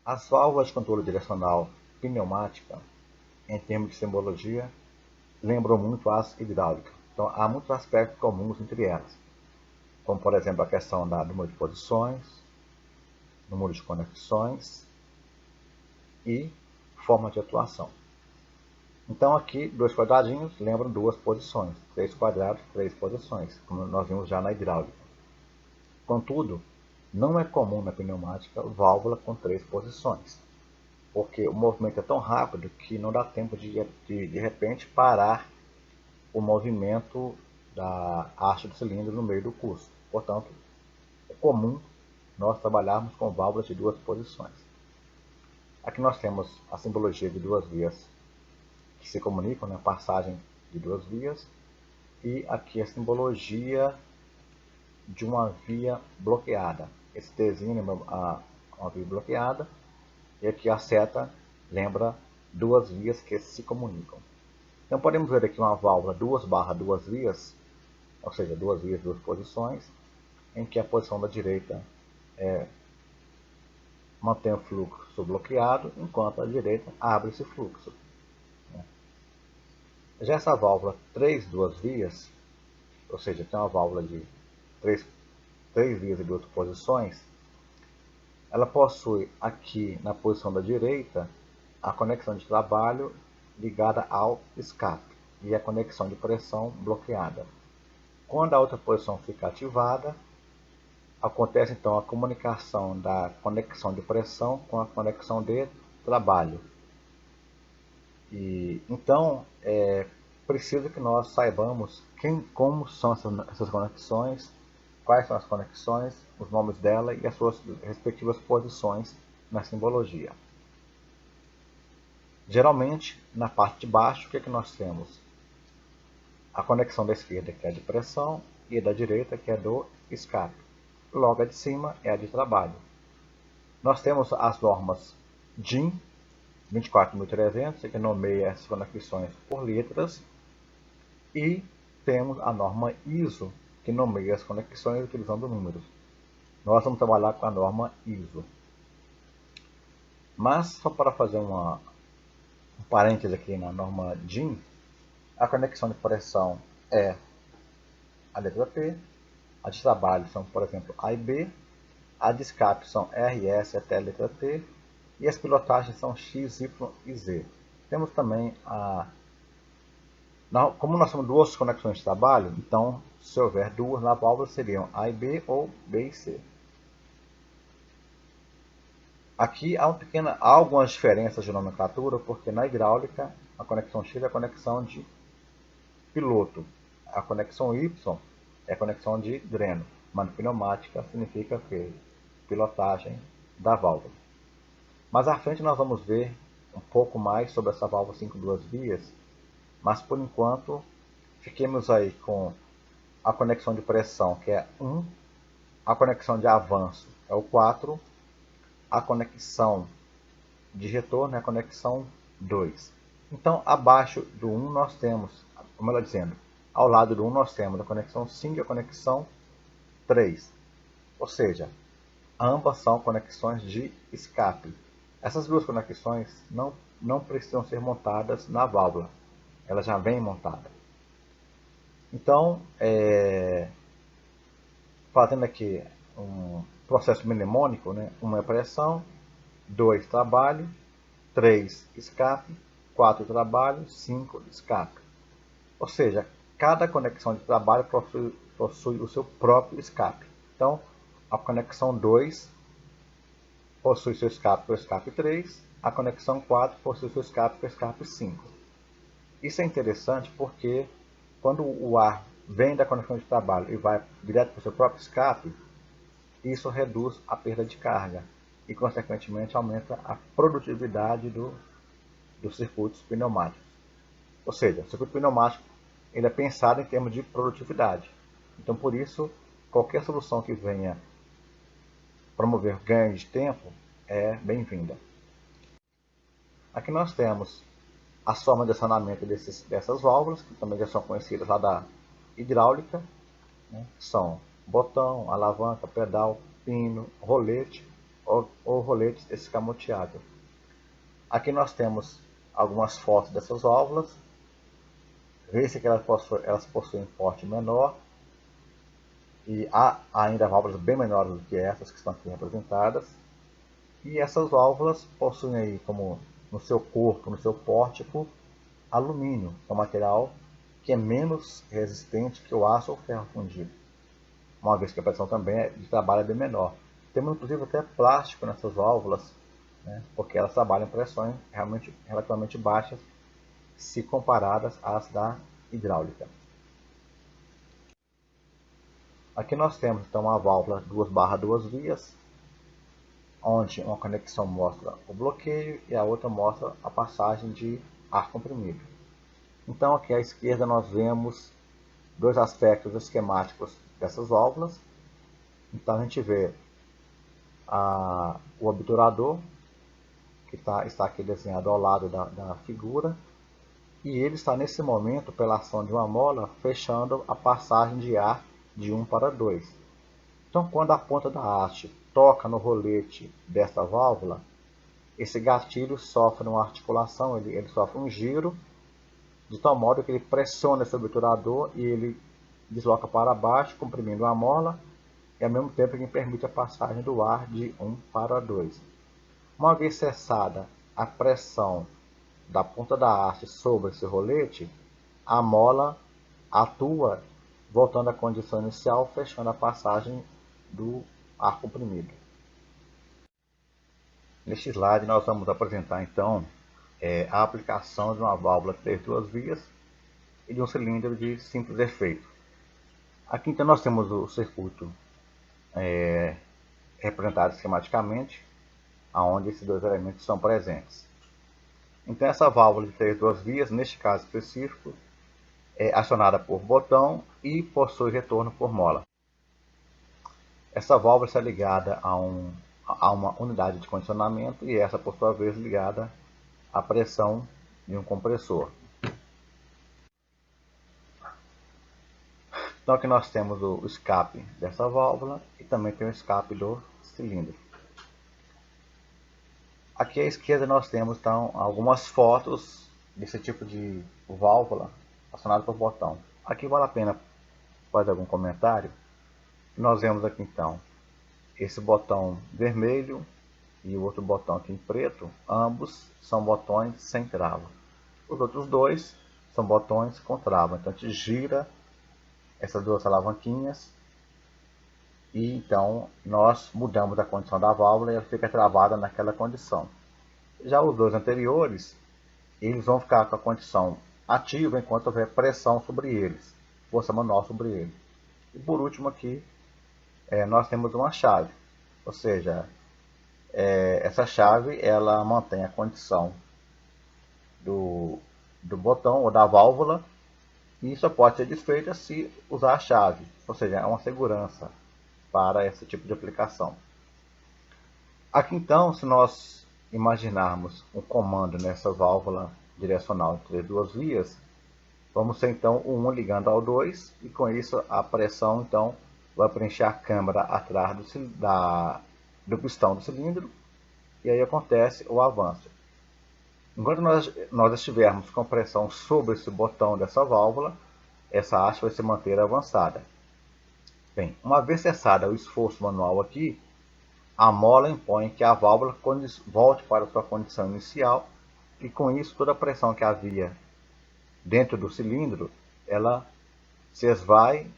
As válvulas de controle direcional pneumática, em termos de simbologia, lembram muito as hidráulicas. Então, há muitos aspectos comuns entre elas, como, por exemplo, a questão da número de posições, número de conexões e forma de atuação. Então, aqui, dois quadradinhos lembram duas posições, três quadrados, três posições, como nós vimos já na hidráulica. Contudo, não é comum na pneumática válvula com três posições, porque o movimento é tão rápido que não dá tempo de repente parar o movimento da haste do cilindro no meio do curso. Portanto, é comum nós trabalharmos com válvulas de duas posições. Aqui nós temos a simbologia de duas vias que se comunicam, né, passagem de duas vias, e aqui a simbologia de uma via bloqueada. Esse Tzinho lembra uma via bloqueada, e aqui a seta lembra duas vias que se comunicam. Então podemos ver aqui uma válvula 2/2 vias, ou seja, duas vias, duas posições, em que a posição da direita mantém o fluxo bloqueado, enquanto a direita abre esse fluxo. Já essa válvula 3/2 vias, ou seja, tem uma válvula de três vias e duas posições, ela possui aqui na posição da direita a conexão de trabalho ligada ao escape e a conexão de pressão bloqueada. Quando a outra posição fica ativada, acontece então a comunicação da conexão de pressão com a conexão de trabalho. E então é preciso que nós saibamos como são essas conexões, quais são as conexões, os nomes dela e as suas respectivas posições na simbologia. Geralmente, na parte de baixo, o que nós temos? A conexão da esquerda, que é de pressão, e da direita, que é do escape. Logo a de cima é a de trabalho. Nós temos as normas DIN 24300, que nomeia essas conexões por letras, e temos a norma ISO, que nomeia as conexões utilizando números. Nós vamos trabalhar com a norma ISO. Mas, só para fazer um parêntese aqui na norma DIN, a conexão de pressão é a letra P, a de trabalho são, por exemplo, A e B, a de escape são RS até a letra T, e as pilotagens são X, Y e Z. Temos também como nós temos duas conexões de trabalho, então se houver duas na válvula seriam A e B ou B e C. Aqui há algumas diferenças de nomenclatura, porque na hidráulica a conexão X é a conexão de piloto, a conexão Y é a conexão de dreno, mas pneumática significa que pilotagem da válvula. Mais à frente nós vamos ver um pouco mais sobre essa válvula 5/2 vias, mas por enquanto fiquemos aí com a conexão de pressão, que é 1, a conexão de avanço é o 4, a conexão de retorno é a conexão 2. Então, abaixo do 1 nós temos, como ela dizendo, ao lado do 1 nós temos a conexão 5 e a conexão 3. Ou seja, ambas são conexões de escape. Essas duas conexões não precisam ser montadas na válvula, ela já vem montada. Então, fazendo aqui um processo mnemônico, né? 1 é pressão, 2 trabalho, 3 escape, 4 trabalho, 5 escape. Ou seja, cada conexão de trabalho possui o seu próprio escape. Então, a conexão 2 possui seu escape para o escape 3, a conexão 4 possui seu escape para o escape 5. Isso é interessante porque quando o ar vem da conexão de trabalho e vai direto para o seu próprio escape, isso reduz a perda de carga e, consequentemente, aumenta a produtividade dos circuitos pneumáticos. Ou seja, o circuito pneumático ele é pensado em termos de produtividade. Então, por isso, qualquer solução que venha promover ganho de tempo é bem-vinda. Aqui nós temos as formas de acionamento dessas válvulas, que também já são conhecidas lá da hidráulica, né? São botão, alavanca, pedal, pino, rolete. ou rolete escamoteado. Aqui nós temos algumas fotos dessas válvulas. Vê-se que elas possuem porte menor e há ainda válvulas bem menores do que essas que estão aqui representadas. E essas válvulas possuem aí como no seu corpo, no seu pórtico, alumínio, que é um material que é menos resistente que o aço ou ferro fundido, uma vez que a pressão também de trabalho é bem menor. Temos inclusive até plástico nessas válvulas, né, porque elas trabalham em pressões relativamente baixas se comparadas às da hidráulica. Aqui nós temos então uma válvula 2/2 vias, onde uma conexão mostra o bloqueio e a outra mostra a passagem de ar comprimido. Então aqui à esquerda nós vemos dois aspectos esquemáticos dessas válvulas. Então a gente vê o obturador, que está aqui desenhado ao lado da figura, e ele está nesse momento, pela ação de uma mola, fechando a passagem de ar de 1 para 2. Então quando a ponta da haste toca no rolete desta válvula, esse gatilho sofre uma articulação, ele sofre um giro, de tal modo que ele pressiona esse obturador e ele desloca para baixo, comprimindo a mola, e ao mesmo tempo que permite a passagem do ar de 1 para 2. Uma vez cessada a pressão da ponta da haste sobre esse rolete, a mola atua voltando à condição inicial, fechando a passagem do ar comprimido. Neste slide nós vamos apresentar então a aplicação de uma válvula 3/2 vias e de um cilindro de simples efeito. Aqui então nós temos o circuito representado esquematicamente, onde esses dois elementos são presentes. Então essa válvula de 3/2 vias, neste caso específico, é acionada por botão e possui retorno por mola. Essa válvula está ligada a uma unidade de condicionamento e essa, por sua vez, ligada à pressão de um compressor. Então aqui nós temos o escape dessa válvula e também tem o escape do cilindro. Aqui à esquerda nós temos então algumas fotos desse tipo de válvula acionada por botão. Aqui vale a pena fazer algum comentário. Nós vemos aqui então esse botão vermelho e o outro botão aqui em preto, ambos são botões sem trava. Os outros dois são botões com trava. Então a gente gira essas duas alavanquinhas e então nós mudamos a condição da válvula e ela fica travada naquela condição. Já os dois anteriores, eles vão ficar com a condição ativa enquanto houver pressão sobre eles, força manual sobre eles. E por último aqui, nós temos uma chave, ou seja, essa chave ela mantém a condição do botão ou da válvula e só pode ser desfeita se usar a chave, ou seja, é uma segurança para esse tipo de aplicação. Aqui então, se nós imaginarmos um comando nessa válvula direcional entre 2 vias, vamos ter então o 1 ligando ao 2 e com isso a pressão então vai preencher a câmara atrás do pistão do cilindro e aí acontece o avanço. Enquanto nós estivermos com pressão sobre esse botão dessa válvula, essa haste vai se manter avançada. Bem, uma vez cessado o esforço manual aqui, a mola impõe que a válvula volte para sua condição inicial e com isso toda a pressão que havia dentro do cilindro, ela se esvai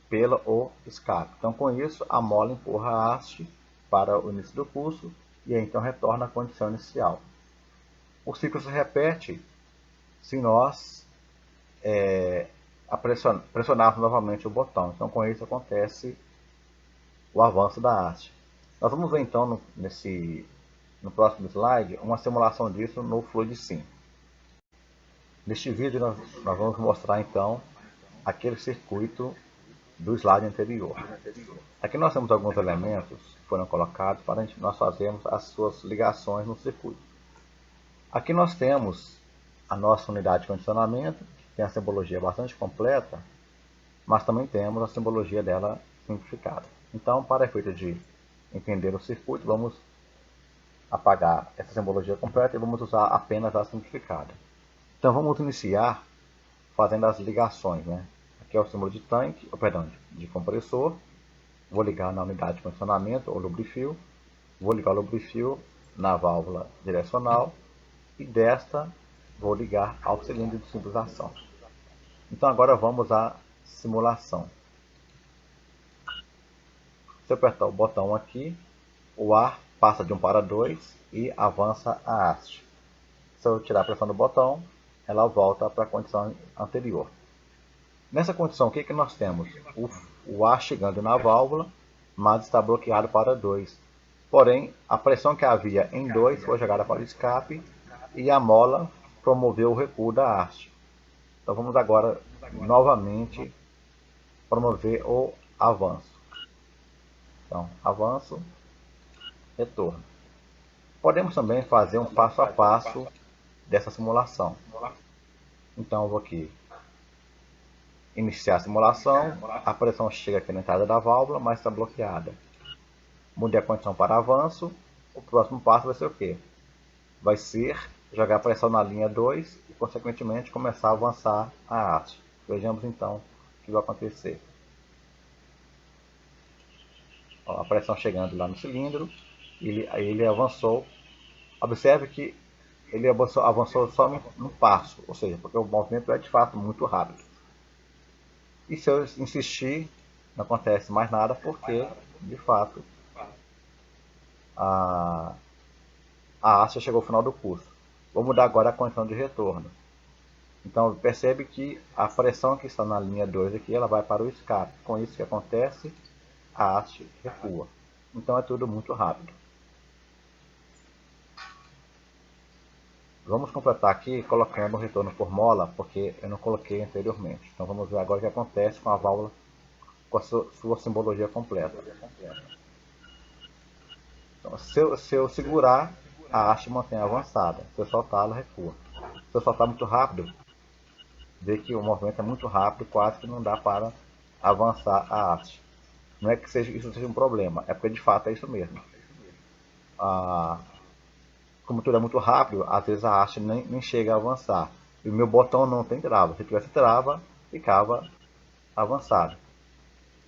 pelo escape. Então com isso a mola empurra a haste para o início do pulso e aí, então retorna à condição inicial. O ciclo se repete se nós pressionarmos novamente o botão. Então com isso acontece o avanço da haste. Nós vamos ver então no próximo slide uma simulação disso no FluidSim. Neste vídeo nós vamos mostrar então aquele circuito do slide anterior. Aqui nós temos alguns elementos que foram colocados para nós fazermos as suas ligações no circuito. Aqui nós temos a nossa unidade de condicionamento, que tem a simbologia bastante completa, mas também temos a simbologia dela simplificada. Então, para efeito de entender o circuito, vamos apagar essa simbologia completa e vamos usar apenas a simplificada. Então vamos iniciar fazendo as ligações, né? Aqui é o símbolo de tanque, perdão, de compressor. Vou ligar na unidade de condicionamento ou lubrifio. Vou ligar o lubrifio na válvula direcional e desta vou ligar ao cilindro de simbolização. Então agora vamos à simulação. Se eu apertar o botão aqui, o ar passa de 1 para 2 e avança a haste. Se eu tirar a pressão do botão, ela volta para a condição anterior. Nessa condição, o que nós temos? O ar chegando na válvula, mas está bloqueado para 2. Porém, a pressão que havia em 2 foi jogada para o escape e a mola promoveu o recuo da haste. Então vamos agora novamente promover o avanço. Então, avanço, retorno. Podemos também fazer um passo a passo dessa simulação. Então eu vou aqui iniciar a simulação, a pressão chega aqui na entrada da válvula, mas está bloqueada. Mudei a condição para avanço, o próximo passo vai ser o quê? Vai ser jogar a pressão na linha 2 e consequentemente começar a avançar a haste. Vejamos então o que vai acontecer. Ó, a pressão chegando lá no cilindro, ele avançou. Observe que ele avançou só num passo, ou seja, porque o movimento é de fato muito rápido. E se eu insistir, não acontece mais nada, porque de fato a haste chegou ao final do curso. Vou mudar agora a condição de retorno. Então percebe que a pressão que está na linha 2 aqui, ela vai para o escape. Com isso que acontece, a haste recua. Então é tudo muito rápido. Vamos completar aqui colocando o retorno por mola, porque eu não coloquei anteriormente. Então vamos ver agora o que acontece com a válvula com a sua simbologia completa. Então, se eu segurar, a haste mantém avançada. Se eu soltar, ela recua. Se eu soltar muito rápido, vê que o movimento é muito rápido, quase que não dá para avançar a haste. Não é que isso seja um problema, é porque de fato é isso mesmo. Como tudo é muito rápido, às vezes a haste nem chega a avançar. E o meu botão não tem trava. Se tivesse trava, ficava avançado.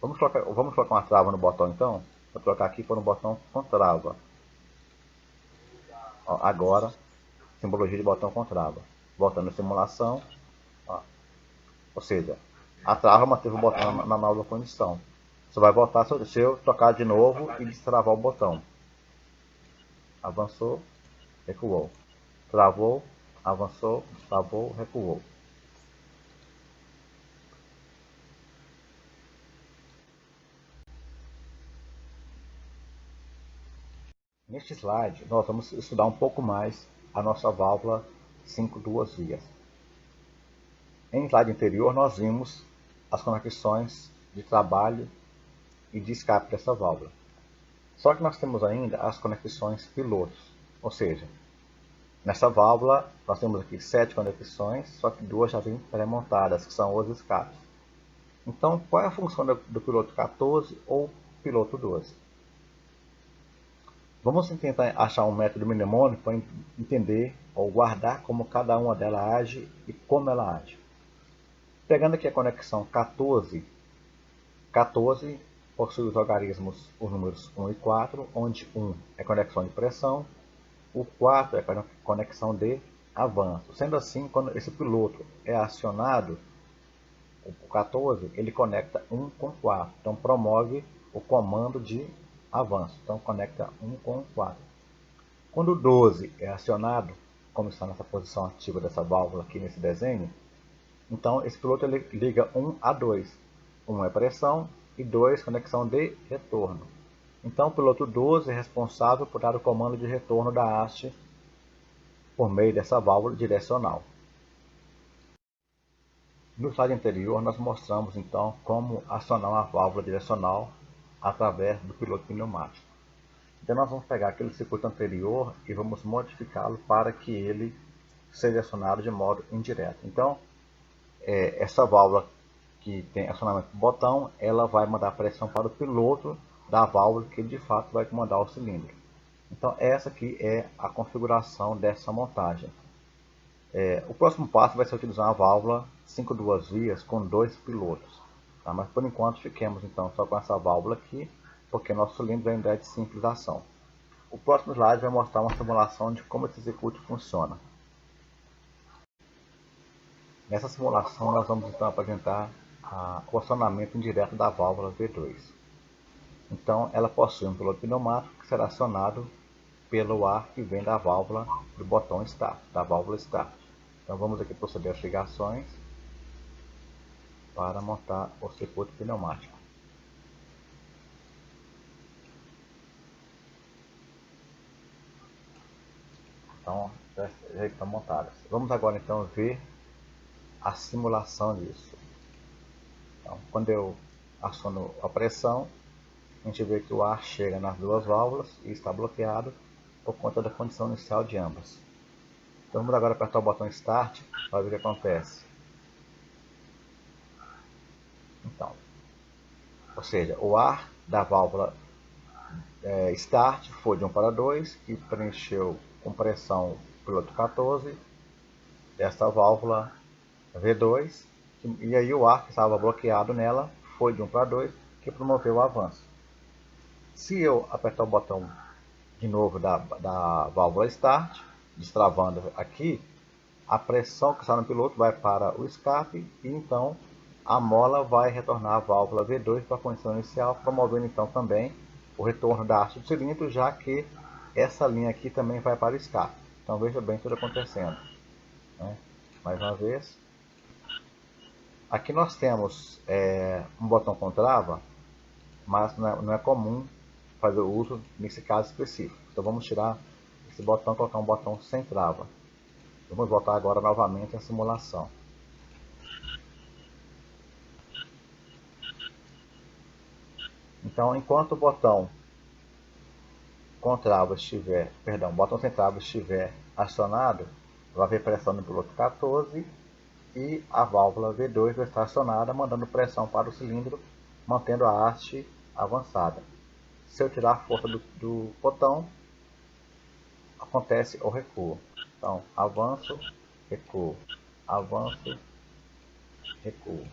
Vamos colocar uma trava no botão então? Vou trocar aqui para um botão com trava. Ó, agora, simbologia de botão com trava. Voltando à simulação. Ó. Ou seja, a trava manteve o botão na nova condição. Só vai voltar se eu tocar de novo e destravar o botão. Avançou, recuou. Travou, avançou, travou, recuou. Neste slide, nós vamos estudar um pouco mais a nossa válvula 5 duas vias. Em slide anterior, nós vimos as conexões de trabalho e de escape dessa válvula. Só que nós temos ainda as conexões pilotos, ou seja, nessa válvula nós temos aqui 7 conexões, só que 2 já vêm pré-montadas, que são os escapes. Então, qual é a função do piloto 14 ou piloto 12? Vamos tentar achar um método mnemônico para entender ou guardar como cada uma delas age e como ela age. Pegando aqui a conexão 14, 14 possui os algarismos, os números 1 e 4, onde 1 é conexão de pressão, o 4 é conexão de avanço. Sendo assim, quando esse piloto é acionado, o 14, ele conecta 1 com 4, então promove o comando de avanço, então conecta 1 com 4. Quando o 12 é acionado, como está nessa posição ativa dessa válvula aqui nesse desenho, então esse piloto ele liga 1 a 2. 1 é pressão e 2 conexão de retorno. Então o piloto 12 é responsável por dar o comando de retorno da haste por meio dessa válvula direcional. No slide anterior nós mostramos então como acionar uma válvula direcional através do piloto pneumático. Então nós vamos pegar aquele circuito anterior e vamos modificá-lo para que ele seja acionado de modo indireto. Então essa válvula que tem acionamento do botão, ela vai mandar pressão para o piloto da válvula que de fato vai comandar o cilindro. Então essa aqui é a configuração dessa montagem. O próximo passo vai ser utilizar uma válvula 5 duas vias com 2 pilotos. Tá? Mas por enquanto fiquemos então só com essa válvula aqui, porque nosso cilindro ainda é de simples ação. O próximo slide vai mostrar uma simulação de como esse execute funciona. Nessa simulação nós vamos então apresentar o acionamento indireto da válvula V2. Então ela possui um piloto pneumático que será acionado pelo ar que vem da válvula do botão Start, da válvula Start. Então vamos aqui proceder às ligações para montar o circuito pneumático. Então já estão montadas. Vamos agora então ver a simulação disso. Então, quando eu aciono a pressão, a gente vê que o ar chega nas duas válvulas e está bloqueado por conta da condição inicial de ambas. Então vamos agora apertar o botão Start para ver o que acontece. Então, ou seja, o ar da válvula Start foi de 1 para 2, que preencheu com pressão o piloto 14 desta válvula V2, e aí o ar que estava bloqueado nela foi de 1 para 2, que promoveu o avanço. Se eu apertar o botão de novo da válvula Start, destravando aqui, a pressão que está no piloto vai para o escape e então a mola vai retornar à válvula V2 para a condição inicial, promovendo então também o retorno da haste do cilindro, já que essa linha aqui também vai para o escape. Então veja bem tudo acontecendo. Né? Mais uma vez. Aqui nós temos um botão com trava, mas não é comum fazer o uso nesse caso específico. Então vamos tirar esse botão e colocar um botão sem trava. Vamos voltar agora novamente à simulação. Então, enquanto o botão com trava estiver, perdão, o botão sem trava estiver acionado, vai haver pressão no piloto 14 e a válvula V2 vai estar acionada, mandando pressão para o cilindro, mantendo a haste avançada. Se eu tirar a força do botão, acontece o recuo. Então, avanço, recuo, avanço, recuo.